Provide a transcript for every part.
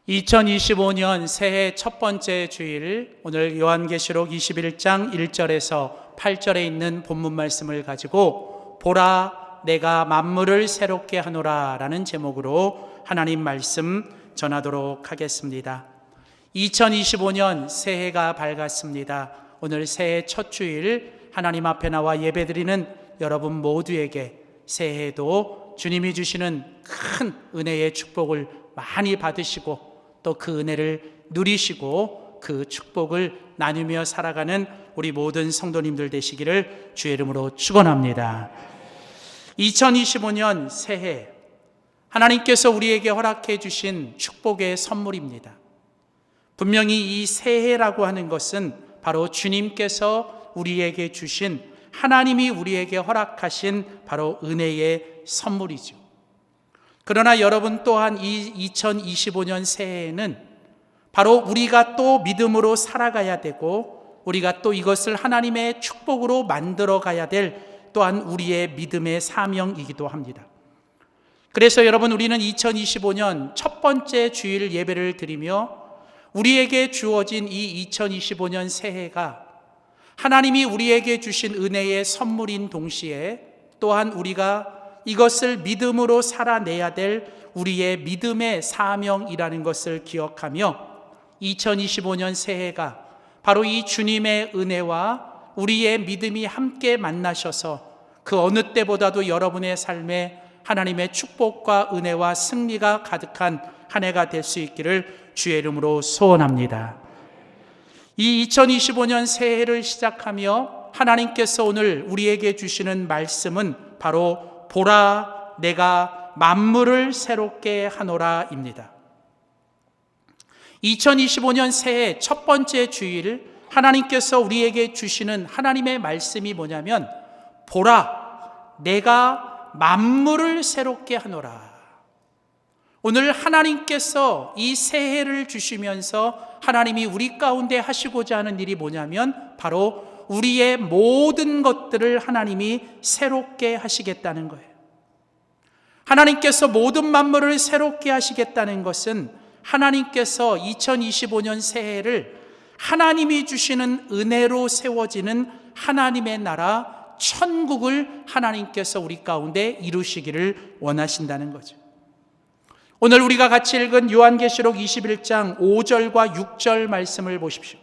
2025년 새해 첫 번째 주일, 오늘 요한계시록 21장 1절에서 8절에 있는 본문 말씀을 가지고 보라 내가 만물을 새롭게 하노라 라는 제목으로 하나님 말씀 전하도록 하겠습니다. 2025년 새해가 밝았습니다. 오늘 새해 첫 주일 하나님 앞에 나와 예배드리는 여러분 모두에게 새해에도 주님이 주시는 큰 은혜의 축복을 많이 받으시고 또 그 은혜를 누리시고 그 축복을 나누며 살아가는 우리 모든 성도님들 되시기를 주의 이름으로 축원합니다. 2025년 새해, 하나님께서 우리에게 허락해 주신 축복의 선물입니다. 분명히 이 새해라고 하는 것은 바로 주님께서 우리에게 주신, 하나님이 우리에게 허락하신 바로 은혜의 선물이죠. 그러나 여러분 또한 이 2025년 새해에는 바로 우리가 또 믿음으로 살아가야 되고, 우리가 또 이것을 하나님의 축복으로 만들어 가야 될 또한 우리의 믿음의 사명이기도 합니다. 그래서 여러분, 우리는 2025년 첫 번째 주일 예배를 드리며 우리에게 주어진 이 2025년 새해가 하나님이 우리에게 주신 은혜의 선물인 동시에 또한 우리가 이것을 믿음으로 살아내야 될 우리의 믿음의 사명이라는 것을 기억하며 2025년 새해가 바로 이 주님의 은혜와 우리의 믿음이 함께 만나셔서 그 어느 때보다도 여러분의 삶에 하나님의 축복과 은혜와 승리가 가득한 한 해가 될 수 있기를 주의 이름으로 소원합니다. 이 2025년 새해를 시작하며 하나님께서 오늘 우리에게 주시는 말씀은 바로 보라 내가 만물을 새롭게 하노라입니다. 2025년 새해 첫 번째 주일, 하나님께서 우리에게 주시는 하나님의 말씀이 뭐냐면 보라 내가 만물을 새롭게 하노라. 오늘 하나님께서 이 새해를 주시면서 하나님이 우리 가운데 하시고자 하는 일이 뭐냐면 바로 우리의 모든 것들을 하나님이 새롭게 하시겠다는 거예요. 하나님께서 모든 만물을 새롭게 하시겠다는 것은 하나님께서 2025년 새해를 하나님이 주시는 은혜로 세워지는 하나님의 나라 천국을 하나님께서 우리 가운데 이루시기를 원하신다는 거죠. 오늘 우리가 같이 읽은 요한계시록 21장 5절과 6절 말씀을 보십시오.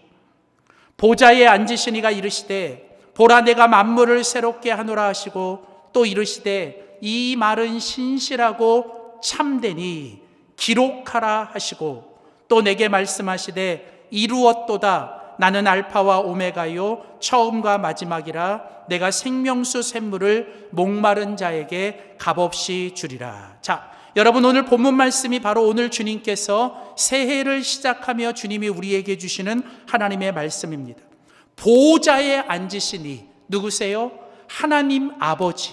보좌에 앉으신 이가 이르시되 보라 내가 만물을 새롭게 하노라 하시고 또 이르시되 이 말은 신실하고 참되니 기록하라 하시고 또 내게 말씀하시되 이루었도다 나는 알파와 오메가요 처음과 마지막이라 내가 생명수 샘물을 목마른 자에게 값없이 주리라. 자, 여러분, 오늘 본문 말씀이 바로 오늘 주님께서 새해를 시작하며 주님이 우리에게 주시는 하나님의 말씀입니다. 보좌에 앉으시니 누구세요? 하나님 아버지.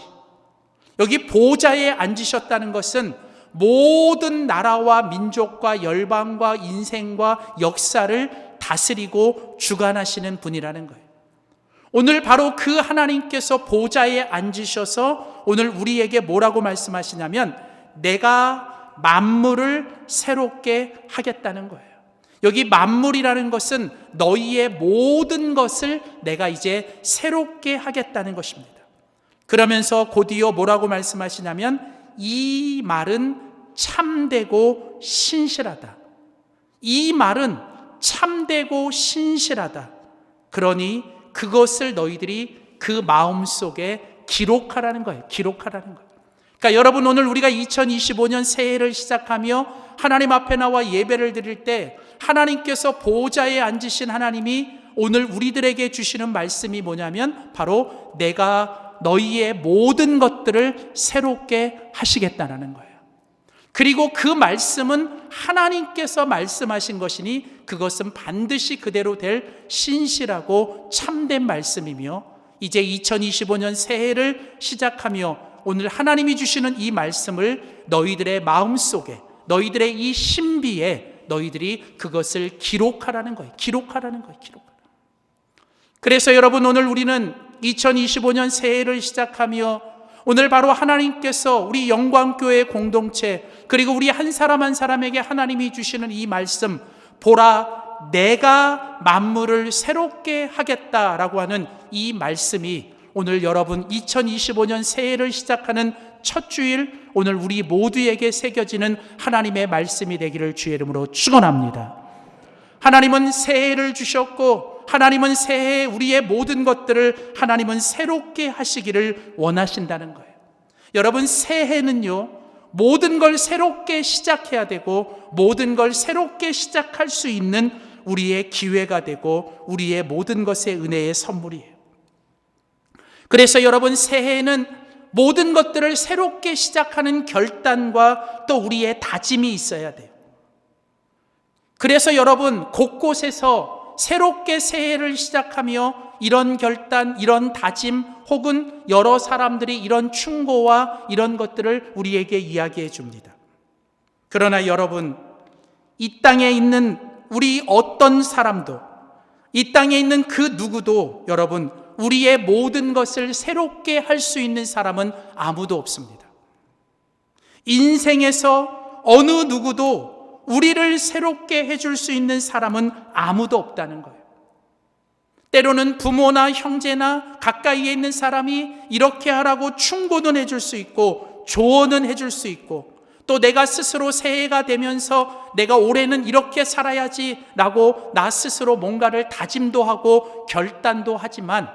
여기 보좌에 앉으셨다는 것은 모든 나라와 민족과 열방과 인생과 역사를 다스리고 주관하시는 분이라는 거예요. 오늘 바로 그 하나님께서 보좌에 앉으셔서 오늘 우리에게 뭐라고 말씀하시냐면 내가 만물을 새롭게 하겠다는 거예요. 여기 만물이라는 것은 너희의 모든 것을 내가 이제 새롭게 하겠다는 것입니다. 그러면서 곧이어 뭐라고 말씀하시냐면 이 말은 참되고 신실하다. 이 말은 참되고 신실하다. 그러니 그것을 너희들이 그 마음속에 기록하라는 거예요. 기록하라는 거예요. 그러니까 여러분, 오늘 우리가 2025년 새해를 시작하며 하나님 앞에 나와 예배를 드릴 때 하나님께서 보좌에 앉으신 하나님이 오늘 우리들에게 주시는 말씀이 뭐냐면 바로 내가 너희의 모든 것들을 새롭게 하시겠다는 거예요. 그리고 그 말씀은 하나님께서 말씀하신 것이니 그것은 반드시 그대로 될 신실하고 참된 말씀이며 이제 2025년 새해를 시작하며 오늘 하나님이 주시는 이 말씀을 너희들의 마음속에, 너희들의 이 신비에 너희들이 그것을 기록하라는 거예요. 기록하라는 거예요. 기록하라. 그래서 여러분, 오늘 우리는 2025년 새해를 시작하며 오늘 바로 하나님께서 우리 영광교회 공동체 그리고 우리 한 사람 한 사람에게 하나님이 주시는 이 말씀, 보라 내가 만물을 새롭게 하겠다라고 하는 이 말씀이 오늘 여러분 2025년 새해를 시작하는 첫 주일 오늘 우리 모두에게 새겨지는 하나님의 말씀이 되기를 주의 이름으로 축원합니다. 하나님은 새해를 주셨고 하나님은 새해에 우리의 모든 것들을 하나님은 새롭게 하시기를 원하신다는 거예요. 여러분, 새해는요 모든 걸 새롭게 시작해야 되고 모든 걸 새롭게 시작할 수 있는 우리의 기회가 되고 우리의 모든 것의 은혜의 선물이에요. 그래서 여러분, 새해에는 모든 것들을 새롭게 시작하는 결단과 또 우리의 다짐이 있어야 돼요. 그래서 여러분, 곳곳에서 새롭게 새해를 시작하며 이런 결단, 이런 다짐 혹은 여러 사람들이 이런 충고와 이런 것들을 우리에게 이야기해 줍니다. 그러나 여러분, 이 땅에 있는 우리 어떤 사람도, 이 땅에 있는 그 누구도 여러분, 우리의 모든 것을 새롭게 할 수 있는 사람은 아무도 없습니다. 인생에서 어느 누구도 우리를 새롭게 해줄 수 있는 사람은 아무도 없다는 거예요. 때로는 부모나 형제나 가까이에 있는 사람이 이렇게 하라고 충고는 해줄 수 있고 조언은 해줄 수 있고 또 내가 스스로 새해가 되면서 내가 올해는 이렇게 살아야지 라고 나 스스로 뭔가를 다짐도 하고 결단도 하지만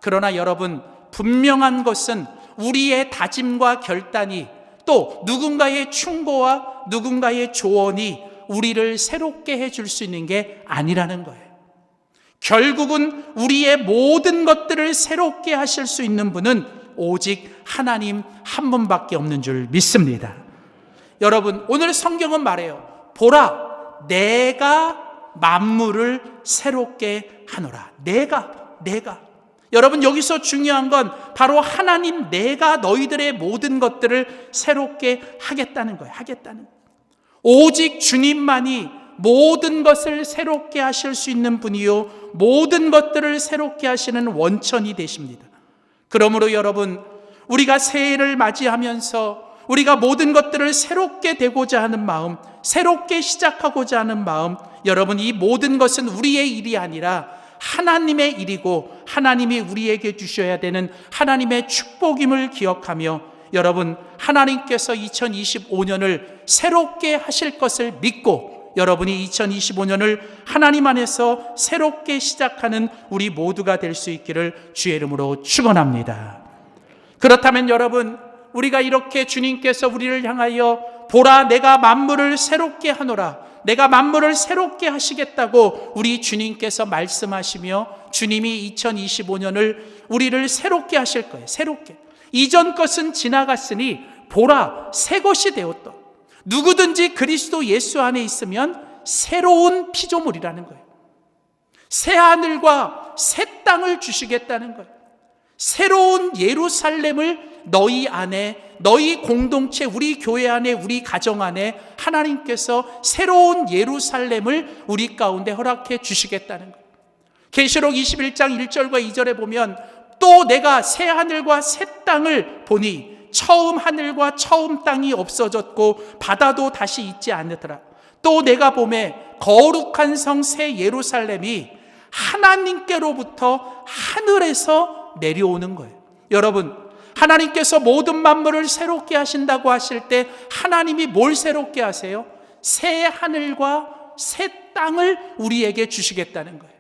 그러나 여러분, 분명한 것은 우리의 다짐과 결단이 또 누군가의 충고와 누군가의 조언이 우리를 새롭게 해줄 수 있는 게 아니라는 거예요. 결국은 우리의 모든 것들을 새롭게 하실 수 있는 분은 오직 하나님 한 분밖에 없는 줄 믿습니다. 여러분, 오늘 성경은 말해요. 보라, 내가 만물을 새롭게 하노라. 내가. 여러분, 여기서 중요한 건 바로 하나님 내가 너희들의 모든 것들을 새롭게 하겠다는 거예요. 오직 주님만이 모든 것을 새롭게 하실 수 있는 분이요 모든 것들을 새롭게 하시는 원천이 되십니다. 그러므로 여러분, 우리가 새해를 맞이하면서 우리가 모든 것들을 새롭게 되고자 하는 마음, 새롭게 시작하고자 하는 마음, 여러분, 이 모든 것은 우리의 일이 아니라 하나님의 일이고 하나님이 우리에게 주셔야 되는 하나님의 축복임을 기억하며 여러분, 하나님께서 2025년을 새롭게 하실 것을 믿고 여러분이 2025년을 하나님 안에서 새롭게 시작하는 우리 모두가 될 수 있기를 주의 이름으로 축원합니다. 그렇다면 여러분, 우리가 이렇게 주님께서 우리를 향하여 보라 내가 만물을 새롭게 하노라, 내가 만물을 새롭게 하시겠다고 우리 주님께서 말씀하시며 주님이 2025년을 우리를 새롭게 하실 거예요. 새롭게. 이전 것은 지나갔으니 보라 새 것이 되었다. 누구든지 그리스도 예수 안에 있으면 새로운 피조물이라는 거예요. 새 하늘과 새 땅을 주시겠다는 거예요. 새로운 예루살렘을 너희 안에, 너희 공동체, 우리 교회 안에, 우리 가정 안에 하나님께서 새로운 예루살렘을 우리 가운데 허락해 주시겠다는 거예요. 계시록 21장 1절과 2절에 보면 또 내가 새 하늘과 새 땅을 보니 처음 하늘과 처음 땅이 없어졌고 바다도 다시 있지 않더라. 또 내가 보매 거룩한 성 새 예루살렘이 하나님께로부터 하늘에서 내려오는 거예요. 여러분, 하나님께서 모든 만물을 새롭게 하신다고 하실 때 하나님이 뭘 새롭게 하세요? 새 하늘과 새 땅을 우리에게 주시겠다는 거예요.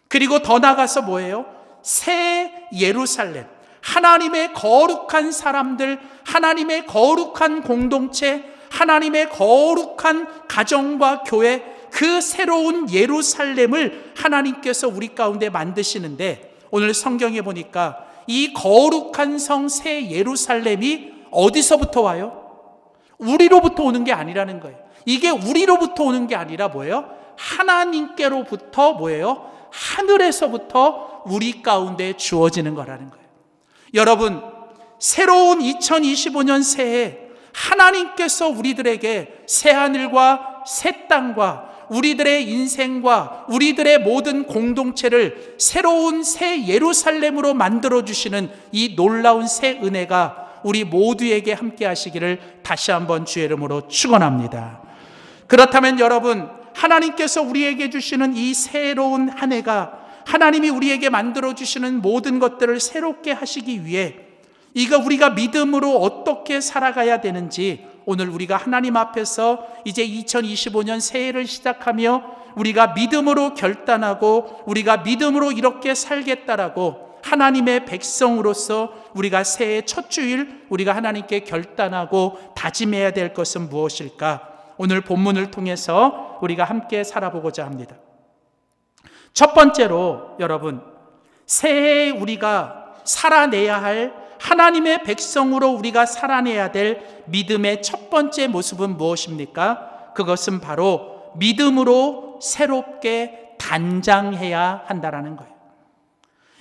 그리고 더 나아가서 뭐예요? 새 예루살렘, 하나님의 거룩한 사람들, 하나님의 거룩한 공동체, 하나님의 거룩한 가정과 교회, 그 새로운 예루살렘을 하나님께서 우리 가운데 만드시는데 오늘 성경에 보니까 이 거룩한 성 새 예루살렘이 어디서부터 와요? 우리로부터 오는 게 아니라는 거예요. 이게 우리로부터 오는 게 아니라 뭐예요? 하나님께로부터 뭐예요? 하늘에서부터 우리 가운데 주어지는 거라는 거예요. 여러분, 새로운 2025년 새해 하나님께서 우리들에게 새 하늘과 새 땅과 우리들의 인생과 우리들의 모든 공동체를 새로운 새 예루살렘으로 만들어주시는 이 놀라운 새 은혜가 우리 모두에게 함께 하시기를 다시 한번 주의 이름으로 축원합니다. 그렇다면 여러분, 하나님께서 우리에게 주시는 이 새로운 한 해가 하나님이 우리에게 만들어 주시는 모든 것들을 새롭게 하시기 위해 이거 우리가 믿음으로 어떻게 살아가야 되는지 오늘 우리가 하나님 앞에서 이제 2025년 새해를 시작하며 우리가 믿음으로 결단하고 우리가 믿음으로 이렇게 살겠다라고 하나님의 백성으로서 우리가 새해 첫 주일 우리가 하나님께 결단하고 다짐해야 될 것은 무엇일까? 오늘 본문을 통해서 우리가 함께 살아보고자 합니다. 첫 번째로 여러분, 새해에 우리가 살아내야 할 하나님의 백성으로 우리가 살아내야 될 믿음의 첫 번째 모습은 무엇입니까? 그것은 바로 믿음으로 새롭게 단장해야 한다라는 거예요.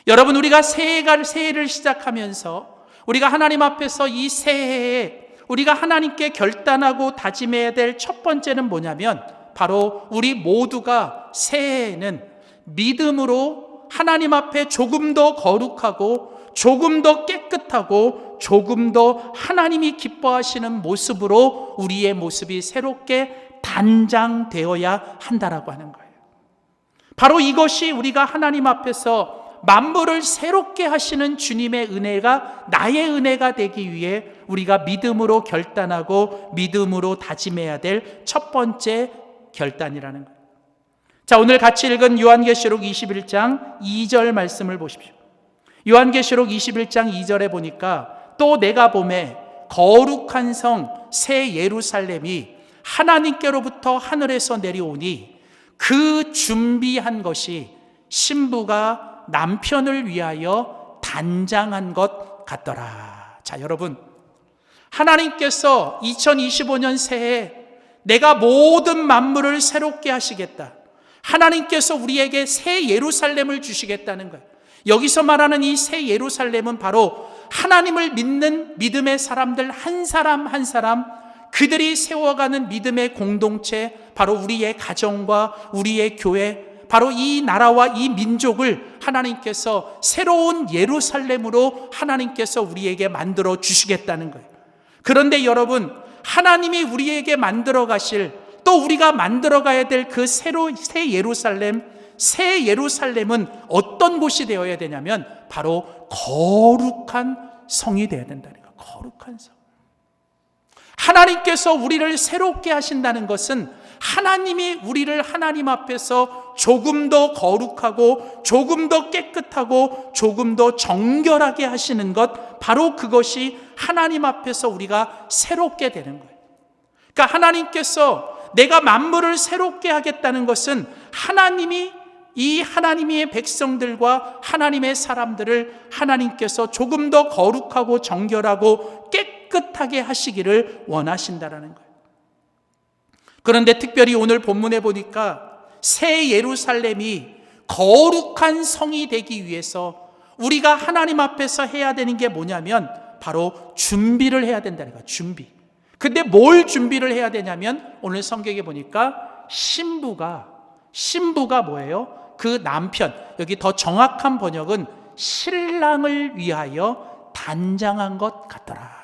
여러분, 우리가 새해를 시작하면서 우리가 하나님 앞에서 이 새해에 우리가 하나님께 결단하고 다짐해야 될 첫 번째는 뭐냐면 바로 우리 모두가 새해에는 믿음으로 하나님 앞에 조금 더 거룩하고 조금 더 깨끗하고 조금 더 하나님이 기뻐하시는 모습으로 우리의 모습이 새롭게 단장되어야 한다라고 하는 거예요. 바로 이것이 우리가 하나님 앞에서 만물을 새롭게 하시는 주님의 은혜가 나의 은혜가 되기 위해 우리가 믿음으로 결단하고 믿음으로 다짐해야 될 첫 번째 결단이라는 거예요. 자, 오늘 같이 읽은 요한계시록 21장 2절 말씀을 보십시오. 요한계시록 21장 2절에 보니까 또 내가 보매 거룩한 성 새 예루살렘이 하나님께로부터 하늘에서 내려오니 그 준비한 것이 신부가 남편을 위하여 단장한 것 같더라. 자, 여러분, 하나님께서 2025년 새해 내가 모든 만물을 새롭게 하시겠다. 하나님께서 우리에게 새 예루살렘을 주시겠다는 거예요. 여기서 말하는 이 새 예루살렘은 바로 하나님을 믿는 믿음의 사람들 한 사람 한 사람, 그들이 세워가는 믿음의 공동체, 바로 우리의 가정과 우리의 교회, 바로 이 나라와 이 민족을 하나님께서 새로운 예루살렘으로 하나님께서 우리에게 만들어 주시겠다는 거예요. 그런데 여러분, 하나님이 우리에게 만들어 가실, 또 우리가 만들어 가야 될 그 새 예루살렘은 어떤 곳이 되어야 되냐면 바로 거룩한 성이 되어야 된다는 거예요. 거룩한 성. 하나님께서 우리를 새롭게 하신다는 것은 하나님이 우리를 하나님 앞에서 조금 더 거룩하고 조금 더 깨끗하고 조금 더 정결하게 하시는 것, 바로 그것이 하나님 앞에서 우리가 새롭게 되는 거예요. 그러니까 하나님께서 내가 만물을 새롭게 하겠다는 것은 하나님이 이 하나님의 백성들과 하나님의 사람들을 하나님께서 조금 더 거룩하고 정결하고 깨끗하게 하시기를 원하신다라는 거예요. 그런데 특별히 오늘 본문에 보니까 새 예루살렘이 거룩한 성이 되기 위해서 우리가 하나님 앞에서 해야 되는 게 뭐냐면 바로 준비를 해야 된다는 거예요. 준비. 근데 뭘 준비를 해야 되냐면 오늘 성경에 보니까 신부가 뭐예요? 그 남편, 여기 더 정확한 번역은 신랑을 위하여 단장한 것 같더라.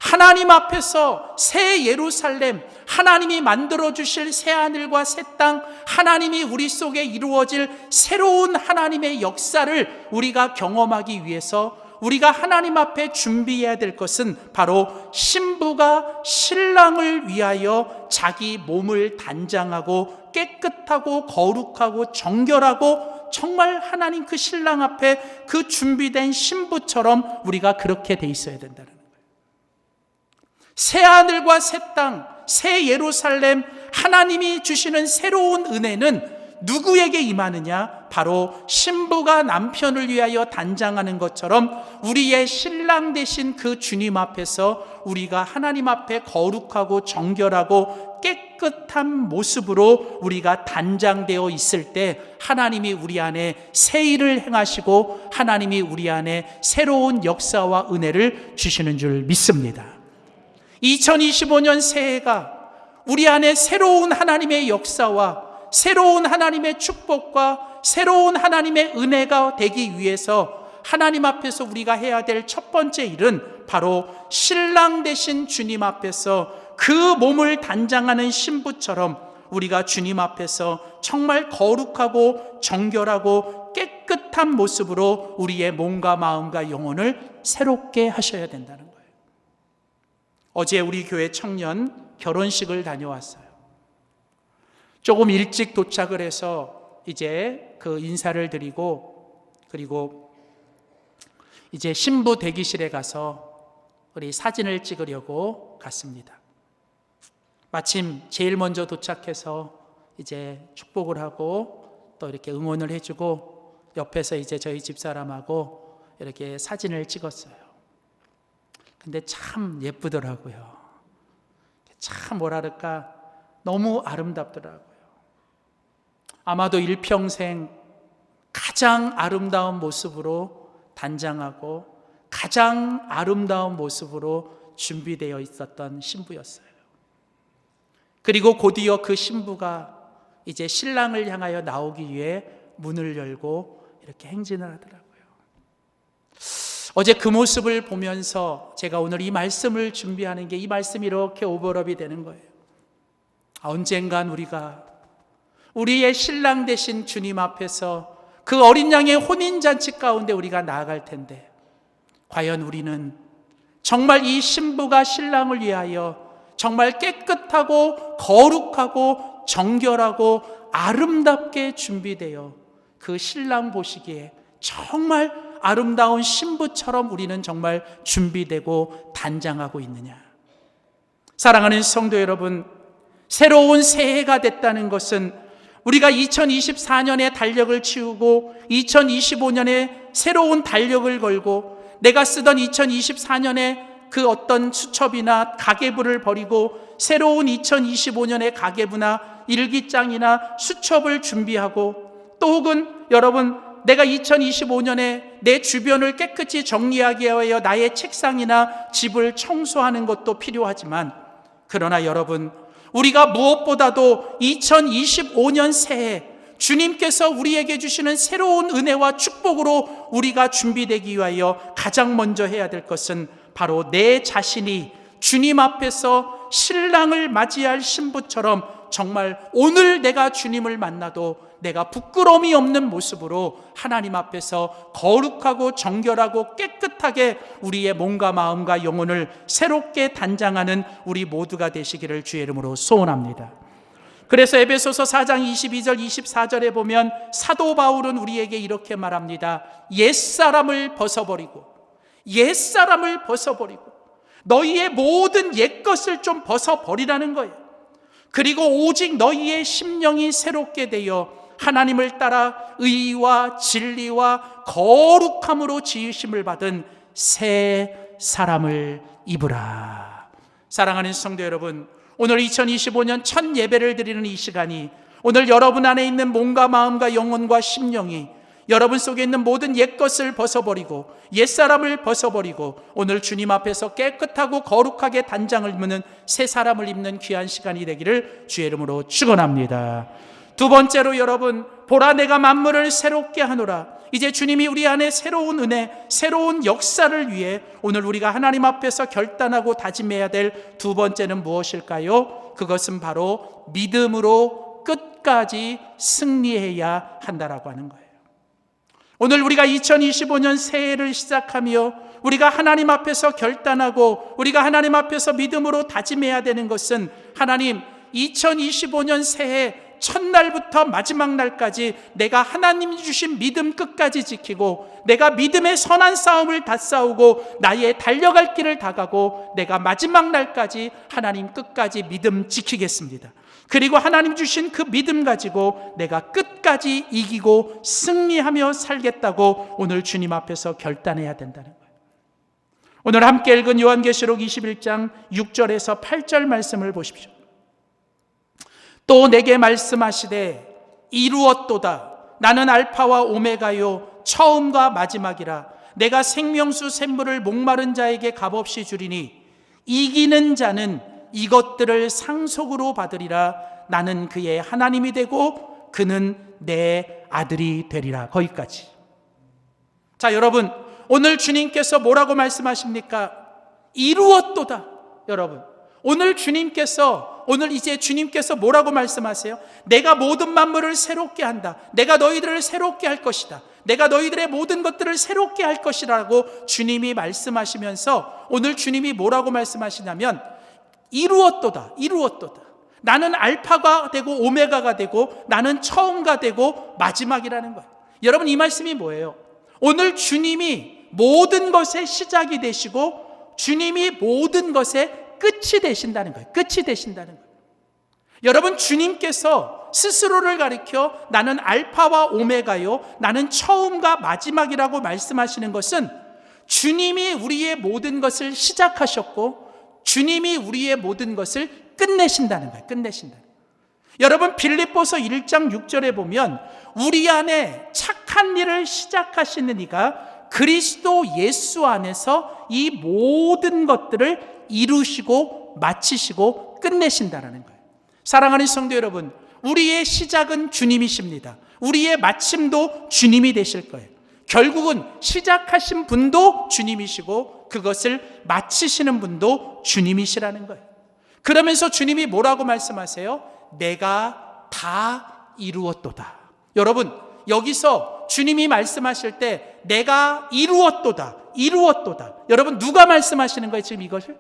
하나님 앞에서 새 예루살렘, 하나님이 만들어주실 새 하늘과 새 땅, 하나님이 우리 속에 이루어질 새로운 하나님의 역사를 우리가 경험하기 위해서 우리가 하나님 앞에 준비해야 될 것은 바로 신부가 신랑을 위하여 자기 몸을 단장하고 깨끗하고 거룩하고 정결하고 정말 하나님 그 신랑 앞에 그 준비된 신부처럼 우리가 그렇게 돼 있어야 된다는 거예요. 새 하늘과 새 땅, 새 예루살렘, 하나님이 주시는 새로운 은혜는 누구에게 임하느냐? 바로 신부가 남편을 위하여 단장하는 것처럼 우리의 신랑 되신 그 주님 앞에서 우리가 하나님 앞에 거룩하고 정결하고 깨끗한 모습으로 우리가 단장되어 있을 때 하나님이 우리 안에 새 일을 행하시고 하나님이 우리 안에 새로운 역사와 은혜를 주시는 줄 믿습니다. 2025년 새해가 우리 안에 새로운 하나님의 역사와 새로운 하나님의 축복과 새로운 하나님의 은혜가 되기 위해서 하나님 앞에서 우리가 해야 될 첫 번째 일은 바로 신랑 되신 주님 앞에서 그 몸을 단장하는 신부처럼 우리가 주님 앞에서 정말 거룩하고 정결하고 깨끗한 모습으로 우리의 몸과 마음과 영혼을 새롭게 하셔야 된다는 거예요. 어제 우리 교회 청년 결혼식을 다녀왔어요. 조금 일찍 도착을 해서 이제 그 인사를 드리고, 그리고 이제 신부 대기실에 가서 우리 사진을 찍으려고 갔습니다. 마침 제일 먼저 도착해서 이제 축복을 하고 또 이렇게 응원을 해주고, 옆에서 이제 저희 집사람하고 이렇게 사진을 찍었어요. 근데 참 예쁘더라고요. 참 뭐랄까 너무 아름답더라고요. 아마도 일평생 가장 아름다운 모습으로 단장하고 가장 아름다운 모습으로 준비되어 있었던 신부였어요. 그리고 곧이어 그 신부가 이제 신랑을 향하여 나오기 위해 문을 열고 이렇게 행진을 하더라고요. 어제 그 모습을 보면서 제가 오늘 이 말씀을 준비하는 게, 이 말씀이 이렇게 오버랩이 되는 거예요. 언젠간 우리가 우리의 신랑 되신 주님 앞에서 그 어린 양의 혼인잔치 가운데 우리가 나아갈 텐데, 과연 우리는 정말 이 신부가 신랑을 위하여 정말 깨끗하고 거룩하고 정결하고 아름답게 준비되어 그 신랑 보시기에 정말 아름다운 신부처럼 우리는 정말 준비되고 단장하고 있느냐? 사랑하는 성도 여러분, 새로운 새해가 됐다는 것은 우리가 2024년에 달력을 치우고 2025년에 새로운 달력을 걸고, 내가 쓰던 2024년에 그 어떤 수첩이나 가계부를 버리고 새로운 2025년의 가계부나 일기장이나 수첩을 준비하고, 또 혹은 여러분, 내가 2025년에 내 주변을 깨끗이 정리하기 위하여 나의 책상이나 집을 청소하는 것도 필요하지만, 그러나 여러분, 우리가 무엇보다도 2025년 새해 주님께서 우리에게 주시는 새로운 은혜와 축복으로 우리가 준비되기 위하여 가장 먼저 해야 될 것은 바로 내 자신이 주님 앞에서 신랑을 맞이할 신부처럼 정말 오늘 내가 주님을 만나도 내가 부끄러움이 없는 모습으로 하나님 앞에서 거룩하고 정결하고 깨끗하게 우리의 몸과 마음과 영혼을 새롭게 단장하는 우리 모두가 되시기를 주의 이름으로 소원합니다. 그래서 에베소서 4장 22절 24절에 보면 사도 바울은 우리에게 이렇게 말합니다. 옛사람을 벗어버리고, 옛사람을 벗어버리고 너희의 모든 옛것을 좀 벗어버리라는 거예요. 그리고 오직 너희의 심령이 새롭게 되어 하나님을 따라 의와 진리와 거룩함으로 지으심을 받은 새 사람을 입으라. 사랑하는 성도 여러분, 오늘 2025년 첫 예배를 드리는 이 시간이, 오늘 여러분 안에 있는 몸과 마음과 영혼과 심령이 여러분 속에 있는 모든 옛것을 벗어버리고 옛사람을 벗어버리고 오늘 주님 앞에서 깨끗하고 거룩하게 단장을 입는 새 사람을 입는 귀한 시간이 되기를 주의 이름으로 축원합니다. 두 번째로 여러분, 보라 내가 만물을 새롭게 하노라. 이제 주님이 우리 안에 새로운 은혜, 새로운 역사를 위해 오늘 우리가 하나님 앞에서 결단하고 다짐해야 될 두 번째는 무엇일까요? 그것은 바로 믿음으로 끝까지 승리해야 한다라고 하는 거예요. 오늘 우리가 2025년 새해를 시작하며 우리가 하나님 앞에서 결단하고 우리가 하나님 앞에서 믿음으로 다짐해야 되는 것은, 하나님 2025년 새해 첫날부터 마지막 날까지 내가 하나님이 주신 믿음 끝까지 지키고 내가 믿음의 선한 싸움을 다 싸우고 나의 달려갈 길을 다 가고 내가 마지막 날까지 하나님 끝까지 믿음 지키겠습니다. 그리고 하나님 주신 그 믿음 가지고 내가 끝까지 이기고 승리하며 살겠다고 오늘 주님 앞에서 결단해야 된다는 거예요. 오늘 함께 읽은 요한계시록 21장 6절에서 8절 말씀을 보십시오. 또 내게 말씀하시되 이루었도다. 나는 알파와 오메가요 처음과 마지막이라. 내가 생명수 샘물을 목마른 자에게 값없이 주리니 이기는 자는 이것들을 상속으로 받으리라. 나는 그의 하나님이 되고 그는 내 아들이 되리라. 거기까지. 자, 여러분, 오늘 주님께서 뭐라고 말씀하십니까? 이루었도다. 여러분, 오늘 이제 주님께서 뭐라고 말씀하세요? 내가 모든 만물을 새롭게 한다. 내가 너희들을 새롭게 할 것이다. 내가 너희들의 모든 것들을 새롭게 할 것이라고 주님이 말씀하시면서 오늘 주님이 뭐라고 말씀하시냐면 이루었도다. 나는 알파가 되고 오메가가 되고 나는 처음가 되고 마지막이라는 거예요. 여러분, 이 말씀이 뭐예요? 오늘 주님이 모든 것의 시작이 되시고 주님이 모든 것의 끝이 되신다는 거예요. 여러분, 주님께서 스스로를 가리켜 나는 알파와 오메가요, 나는 처음과 마지막이라고 말씀하시는 것은 주님이 우리의 모든 것을 시작하셨고 주님이 우리의 모든 것을 끝내신다는 거예요. 여러분, 빌립보서 1장 6절에 보면 우리 안에 착한 일을 시작하시는 이가 그리스도 예수 안에서 이 모든 것들을 이루시고 마치시고 끝내신다는 거예요. 사랑하는 성도 여러분, 우리의 시작은 주님이십니다. 우리의 마침도 주님이 되실 거예요. 결국은 시작하신 분도 주님이시고 그것을 마치시는 분도 주님이시라는 거예요. 그러면서 주님이 뭐라고 말씀하세요? 내가 다 이루었도다. 여러분, 여기서 주님이 말씀하실 때 내가 이루었도다. 여러분, 누가 말씀하시는 거예요? 지금 이것을?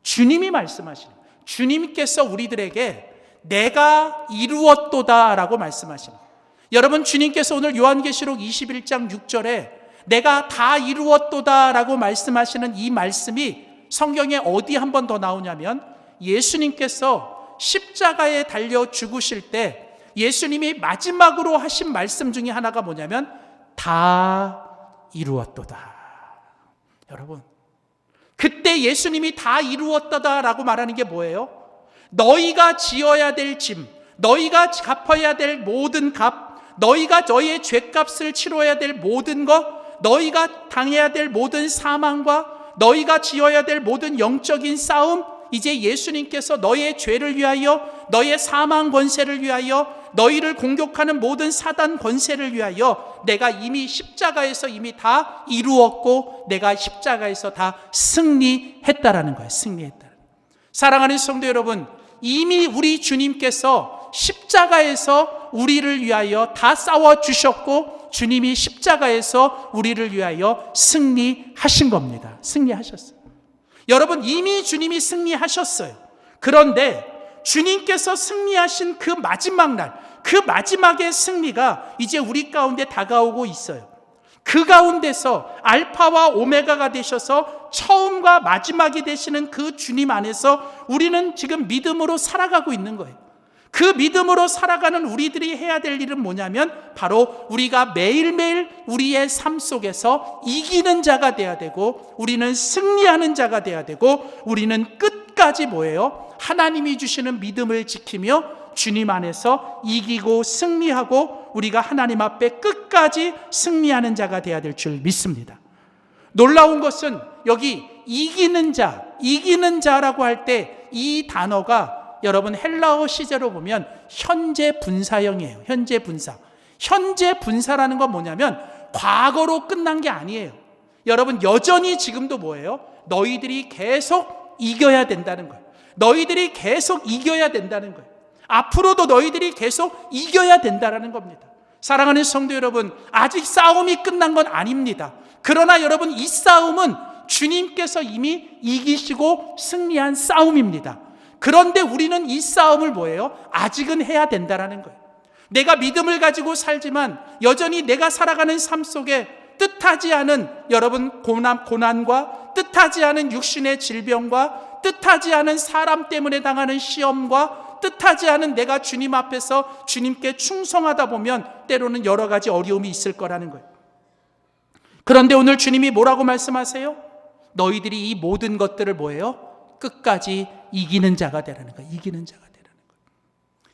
주님이 말씀하시는 거예요. 주님께서 우리들에게 내가 이루었도다 라고 말씀하시는 거예요. 여러분, 주님께서 오늘 요한계시록 21장 6절에 내가 다 이루었도다 라고 말씀하시는 이 말씀이 성경에 어디 한 번 더 나오냐면 예수님께서 십자가에 달려 죽으실 때 예수님이 마지막으로 하신 말씀 중에 하나가 뭐냐면 다 이루었도다. 여러분, 그때 예수님이 다 이루었다 라고 말하는 게 뭐예요? 너희가 지어야 될 짐, 너희가 갚아야 될 모든 값, 너희가 너희의 죄값을 치러야 될 모든 것, 너희가 당해야 될 모든 사망과 너희가 지어야 될 모든 영적인 싸움, 이제 예수님께서 너희의 죄를 위하여, 너희의 사망 권세를 위하여, 너희를 공격하는 모든 사단 권세를 위하여 내가 이미 십자가에서 이미 다 이루었고 내가 십자가에서 다 승리했다라는 거예요. 사랑하는 성도 여러분, 이미 우리 주님께서 십자가에서 우리를 위하여 다 싸워주셨고 주님이 십자가에서 우리를 위하여 승리하신 겁니다. 승리하셨어요. 여러분, 이미 주님이 승리하셨어요. 그런데 주님께서 승리하신 그 마지막 날, 그 마지막의 승리가 이제 우리 가운데 다가오고 있어요. 그 가운데서 알파와 오메가가 되셔서 처음과 마지막이 되시는 그 주님 안에서 우리는 지금 믿음으로 살아가고 있는 거예요. 그 믿음으로 살아가는 우리들이 해야 될 일은 뭐냐면 바로 우리가 매일매일 우리의 삶 속에서 이기는 자가 돼야 되고 우리는 승리하는 자가 돼야 되고 우리는 끝까지 뭐예요? 하나님이 주시는 믿음을 지키며 주님 안에서 이기고 승리하고 우리가 하나님 앞에 끝까지 승리하는 자가 돼야 될 줄 믿습니다. 놀라운 것은 여기 이기는 자라고 할 때 이 단어가 여러분 헬라어 시제로 보면 현재 분사형이에요. 현재 분사라는 건 뭐냐면 과거로 끝난 게 아니에요. 여러분, 여전히 지금도 뭐예요? 너희들이 계속 이겨야 된다는 거예요. 너희들이 계속 이겨야 된다는 거예요. 앞으로도 너희들이 계속 이겨야 된다는 겁니다. 사랑하는 성도 여러분, 아직 싸움이 끝난 건 아닙니다. 그러나 여러분, 이 싸움은 주님께서 이미 이기시고 승리한 싸움입니다. 그런데 우리는 이 싸움을 뭐예요? 아직은 해야 된다는 거예요. 내가 믿음을 가지고 살지만 여전히 내가 살아가는 삶 속에 뜻하지 않은 여러분 고난과 뜻하지 않은 육신의 질병과 뜻하지 않은 사람 때문에 당하는 시험과 뜻하지 않은 내가 주님 앞에서 주님께 충성하다 보면 때로는 여러 가지 어려움이 있을 거라는 거예요. 그런데 오늘 주님이 뭐라고 말씀하세요? 너희들이 이 모든 것들을 뭐예요? 끝까지 이기는 자가 되라는 거예요.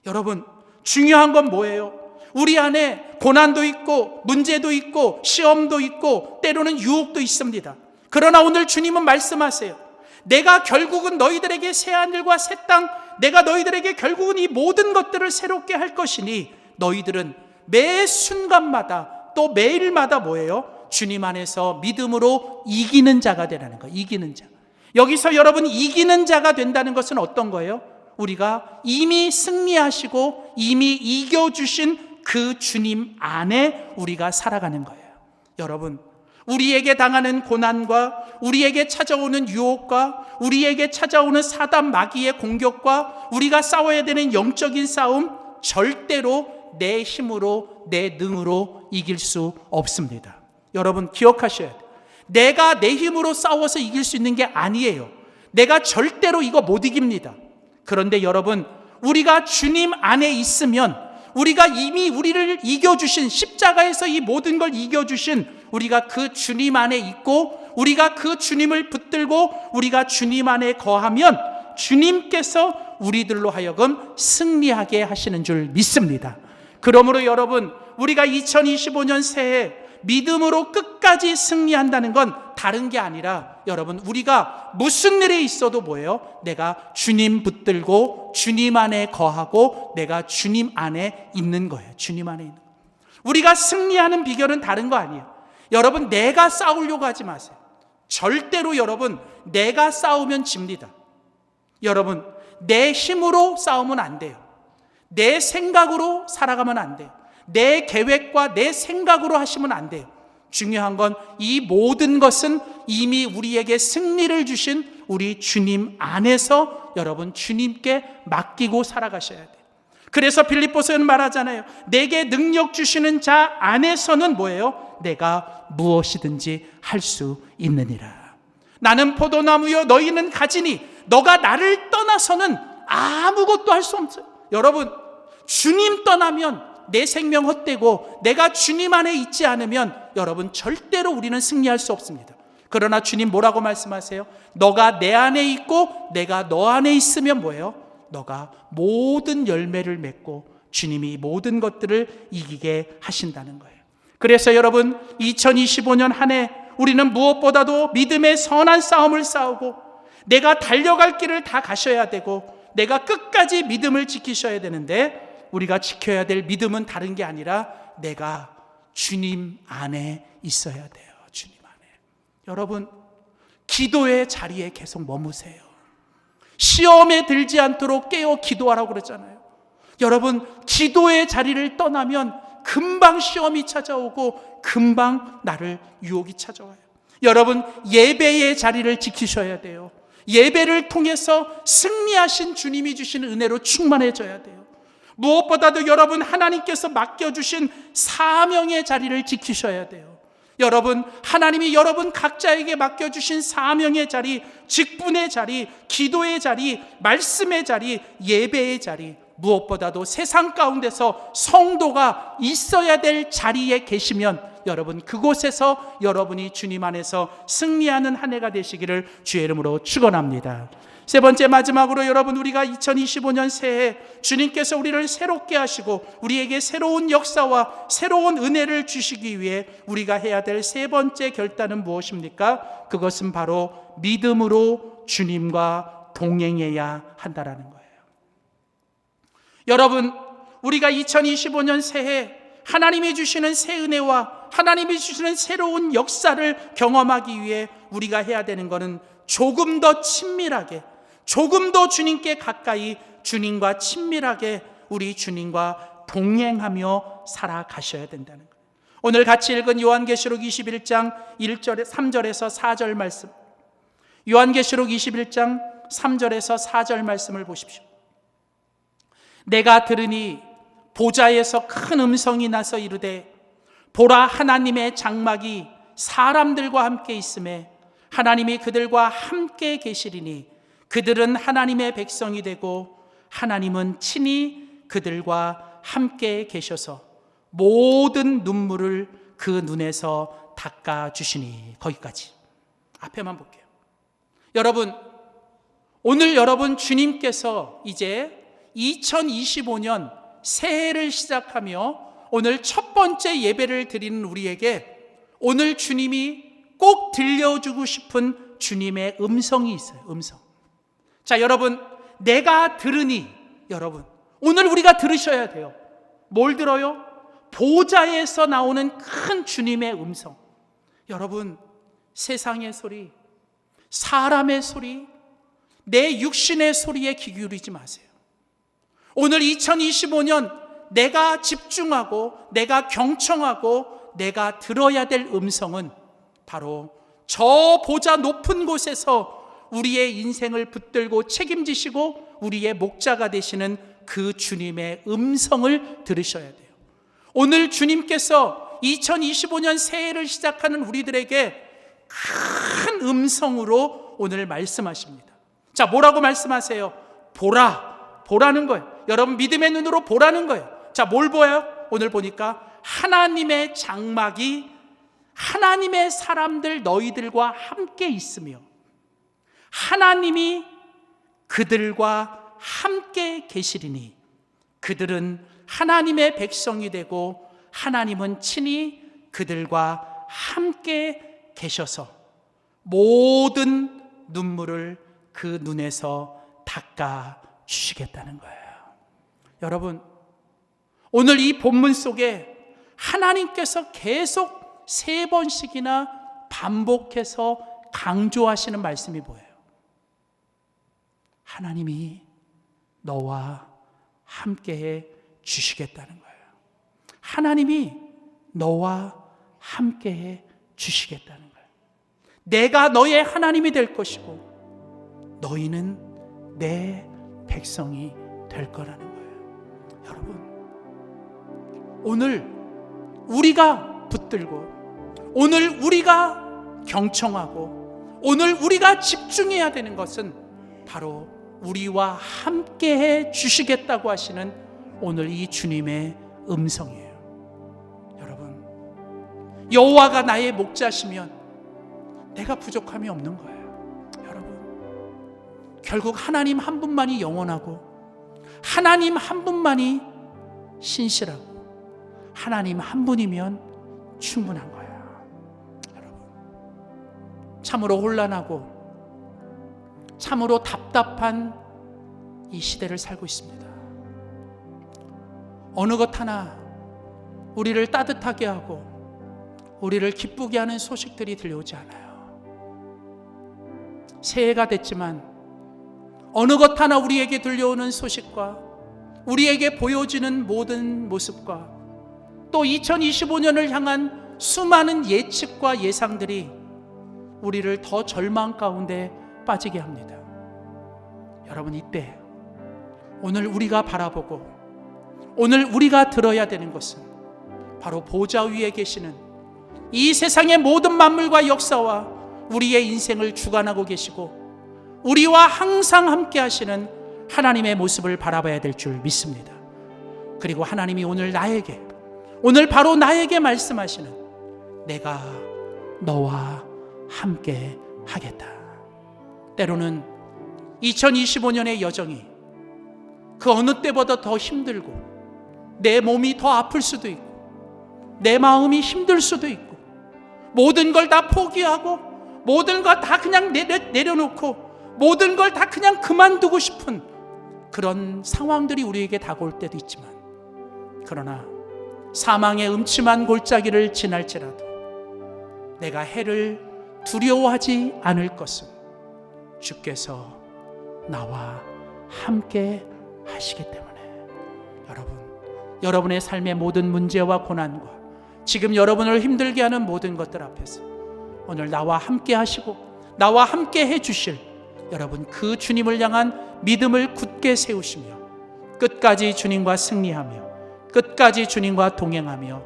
여러분, 중요한 건 뭐예요? 우리 안에 고난도 있고 문제도 있고 시험도 있고 때로는 유혹도 있습니다. 그러나 오늘 주님은 말씀하세요. 내가 결국은 너희들에게 새 하늘과 새 땅, 내가 너희들에게 결국은 이 모든 것들을 새롭게 할 것이니 너희들은 매 순간마다 또 매일마다 뭐예요? 주님 안에서 믿음으로 이기는 자가 되라는 거예요. 이기는 자. 여기서 여러분 이기는 자가 된다는 것은 어떤 거예요? 우리가 이미 승리하시고 이미 이겨주신 그 주님 안에 우리가 살아가는 거예요. 여러분, 우리에게 당하는 고난과 우리에게 찾아오는 유혹과 우리에게 찾아오는 사단 마귀의 공격과 우리가 싸워야 되는 영적인 싸움, 절대로 내 힘으로 내 능으로 이길 수 없습니다. 여러분 기억하셔야 돼요. 내가 내 힘으로 싸워서 이길 수 있는 게 아니에요. 내가 절대로 이거 못 이깁니다. 그런데 여러분, 우리가 주님 안에 있으면, 우리가 이미 우리를 이겨주신, 십자가에서 이 모든 걸 이겨주신 우리가 그 주님 안에 있고, 우리가 그 주님을 붙들고 우리가 주님 안에 거하면 주님께서 우리들로 하여금 승리하게 하시는 줄 믿습니다. 그러므로 여러분, 우리가 2025년 새해 믿음으로 끝까지 승리한다는 건 다른 게 아니라, 여러분, 우리가 무슨 일에 있어도 뭐예요? 내가 주님 붙들고 주님 안에 거하고 내가 주님 안에 있는 거예요. 주님 안에 있는 거예요. 우리가 승리하는 비결은 다른 거 아니에요. 여러분, 내가 싸우려고 하지 마세요. 절대로 여러분, 내가 싸우면 집니다. 여러분, 내 힘으로 싸우면 안 돼요. 내 생각으로 살아가면 안 돼요. 내 계획과 내 생각으로 하시면 안 돼요. 중요한 건 이 모든 것은 이미 우리에게 승리를 주신 우리 주님 안에서 여러분 주님께 맡기고 살아가셔야 돼요. 그래서 빌립보서는 말하잖아요. 내게 능력 주시는 자 안에서는 뭐예요? 내가 무엇이든지 할 수 있느니라. 나는 포도나무여 너희는 가지니 너가 나를 떠나서는 아무것도 할 수 없어요. 여러분, 주님 떠나면 내 생명 헛되고 내가 주님 안에 있지 않으면 여러분 절대로 우리는 승리할 수 없습니다. 그러나 주님 뭐라고 말씀하세요? 너가 내 안에 있고 내가 너 안에 있으면 뭐예요? 너가 모든 열매를 맺고 주님이 모든 것들을 이기게 하신다는 거예요. 그래서 여러분 2025년 한 해 우리는 무엇보다도 믿음의 선한 싸움을 싸우고 내가 달려갈 길을 다 가셔야 되고 내가 끝까지 믿음을 지키셔야 되는데, 우리가 지켜야 될 믿음은 다른 게 아니라 내가 주님 안에 있어야 돼요. 주님 안에. 여러분, 기도의 자리에 계속 머무세요. 시험에 들지 않도록 깨어 기도하라고 그랬잖아요. 여러분, 기도의 자리를 떠나면 금방 시험이 찾아오고 금방 나를 유혹이 찾아와요. 여러분, 예배의 자리를 지키셔야 돼요. 예배를 통해서 승리하신 주님이 주신 은혜로 충만해져야 돼요. 무엇보다도 여러분, 하나님께서 맡겨주신 사명의 자리를 지키셔야 돼요. 여러분, 하나님이 여러분 각자에게 맡겨주신 사명의 자리, 직분의 자리, 기도의 자리, 말씀의 자리, 예배의 자리, 무엇보다도 세상 가운데서 성도가 있어야 될 자리에 계시면 여러분, 그곳에서 여러분이 주님 안에서 승리하는 한 해가 되시기를 주의 이름으로 축원합니다. 세 번째, 마지막으로 여러분, 우리가 2025년 새해 주님께서 우리를 새롭게 하시고 우리에게 새로운 역사와 새로운 은혜를 주시기 위해 우리가 해야 될 세 번째 결단은 무엇입니까? 그것은 바로 믿음으로 주님과 동행해야 한다라는 거예요. 여러분, 우리가 2025년 새해 하나님이 주시는 새 은혜와 하나님이 주시는 새로운 역사를 경험하기 위해 우리가 해야 되는 것은 조금 더 친밀하게, 조금 더 주님께 가까이, 주님과 친밀하게 우리 주님과 동행하며 살아가셔야 된다는 거예요. 오늘 같이 읽은 요한계시록 21장 1절에 3절에서 4절 말씀, 요한계시록 21장 3절에서 4절 말씀을 보십시오. 내가 들으니 보좌에서 큰 음성이 나서 이르되 보라, 하나님의 장막이 사람들과 함께 있음에 하나님이 그들과 함께 계시리니 그들은 하나님의 백성이 되고 하나님은 친히 그들과 함께 계셔서 모든 눈물을 그 눈에서 닦아주시니. 거기까지. 앞에만 볼게요. 여러분, 오늘 여러분 주님께서 이제 2025년 새해를 시작하며 오늘 첫 번째 예배를 드리는 우리에게 오늘 주님이 꼭 들려주고 싶은 주님의 음성이 있어요. 음성. 자, 여러분, 내가 들으니, 여러분, 오늘 우리가 들으셔야 돼요. 뭘 들어요? 보좌에서 나오는 큰 주님의 음성. 여러분, 세상의 소리, 사람의 소리, 내 육신의 소리에 귀 기울이지 마세요. 오늘 2025년 내가 집중하고 내가 경청하고 내가 들어야 될 음성은 바로 저 보좌 높은 곳에서 우리의 인생을 붙들고 책임지시고 우리의 목자가 되시는 그 주님의 음성을 들으셔야 돼요. 오늘 주님께서 2025년 새해를 시작하는 우리들에게 큰 음성으로 오늘 말씀하십니다. 자, 뭐라고 말씀하세요? 보라는 거예요. 여러분, 믿음의 눈으로 보라는 거예요. 자, 뭘 보여요? 오늘 보니까 하나님의 장막이 하나님의 사람들 너희들과 함께 있으며 하나님이 그들과 함께 계시리니 그들은 하나님의 백성이 되고 하나님은 친히 그들과 함께 계셔서 모든 눈물을 그 눈에서 닦아 주시겠다는 거예요. 여러분, 오늘 이 본문 속에 하나님께서 계속 3번씩이나 반복해서 강조하시는 말씀이 뭐예요? 하나님이 너와 함께해 주시겠다는 거예요. 하나님이 너와 함께해 주시겠다는 거예요. 내가 너의 하나님이 될 것이고 너희는 내 백성이 될 거라는 거예요. 여러분, 오늘 우리가 붙들고 오늘 우리가 경청하고 오늘 우리가 집중해야 되는 것은 바로 우리와 함께해 주시겠다고 하시는 오늘 이 주님의 음성이에요. 여러분, 여호와가 나의 목자시면 내가 부족함이 없는 거예요. 여러분, 결국 하나님 한 분만이 영원하고 하나님 한 분만이 신실하고 하나님 한 분이면 충분한 거예요. 여러분, 참으로 혼란하고 참으로 답답한 이 시대를 살고 있습니다. 어느 것 하나 우리를 따뜻하게 하고 우리를 기쁘게 하는 소식들이 들려오지 않아요. 새해가 됐지만 어느 것 하나 우리에게 들려오는 소식과 우리에게 보여지는 모든 모습과 또 2025년을 향한 수많은 예측과 예상들이 우리를 더 절망 가운데 빠지게 합니다. 여러분, 이때 오늘 우리가 바라보고 오늘 우리가 들어야 되는 것은 바로 보좌 위에 계시는 이 세상의 모든 만물과 역사와 우리의 인생을 주관하고 계시고 우리와 항상 함께 하시는 하나님의 모습을 바라봐야 될 줄 믿습니다. 그리고 하나님이 오늘 바로 나에게 말씀하시는 내가 너와 함께 하겠다. 때로는 2025년의 여정이 그 어느 때보다 더 힘들고 내 몸이 더 아플 수도 있고 내 마음이 힘들 수도 있고 모든 걸 다 포기하고 모든 걸 다 그냥 내려놓고 모든 걸 다 그냥 그만두고 싶은 그런 상황들이 우리에게 다가올 때도 있지만 그러나 사망의 음침한 골짜기를 지날지라도 내가 해를 두려워하지 않을 것은 주께서 나와 함께 하시기 때문에 여러분의 삶의 모든 문제와 고난과 지금 여러분을 힘들게 하는 모든 것들 앞에서 오늘 나와 함께 하시고 나와 함께 해주실 여러분 그 주님을 향한 믿음을 굳게 세우시며 끝까지 주님과 승리하며 끝까지 주님과 동행하며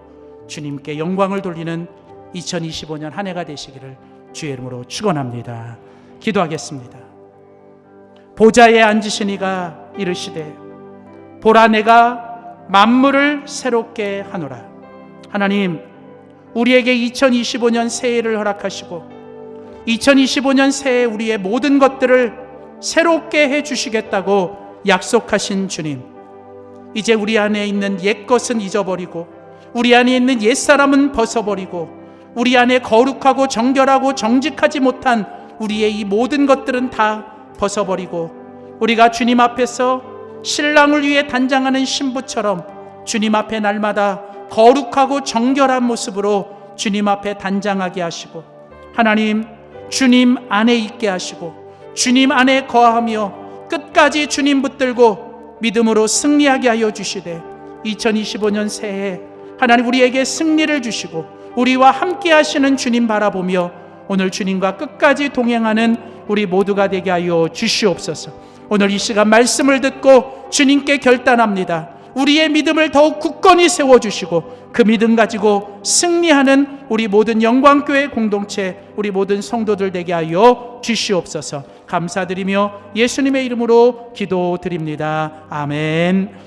주님께 영광을 돌리는 2025년 한 해가 되시기를 주의 이름으로 축원합니다. 기도하겠습니다. 보좌에 앉으신 이가 이르시되 보라 내가 만물을 새롭게 하노라. 하나님, 우리에게 2025년 새해를 허락하시고 2025년 새해 우리의 모든 것들을 새롭게 해주시겠다고 약속하신 주님, 이제 우리 안에 있는 옛것은 잊어버리고 우리 안에 있는 옛사람은 벗어버리고 우리 안에 거룩하고 정결하고 정직하지 못한 우리의 이 모든 것들은 다 벗어버리고 우리가 주님 앞에서 신랑을 위해 단장하는 신부처럼 주님 앞에 날마다 거룩하고 정결한 모습으로 주님 앞에 단장하게 하시고, 하나님 주님 안에 있게 하시고 주님 안에 거하며 끝까지 주님 붙들고 믿음으로 승리하게 하여 주시되, 2025년 새해 하나님 우리에게 승리를 주시고 우리와 함께 하시는 주님 바라보며 오늘 주님과 끝까지 동행하는 우리 모두가 되게 하여 주시옵소서. 오늘 이 시간 말씀을 듣고 주님께 결단합니다. 우리의 믿음을 더욱 굳건히 세워주시고 그 믿음 가지고 승리하는 우리 모든 영광교회 공동체, 우리 모든 성도들 되게 하여 주시옵소서. 감사드리며 예수님의 이름으로 기도드립니다. 아멘.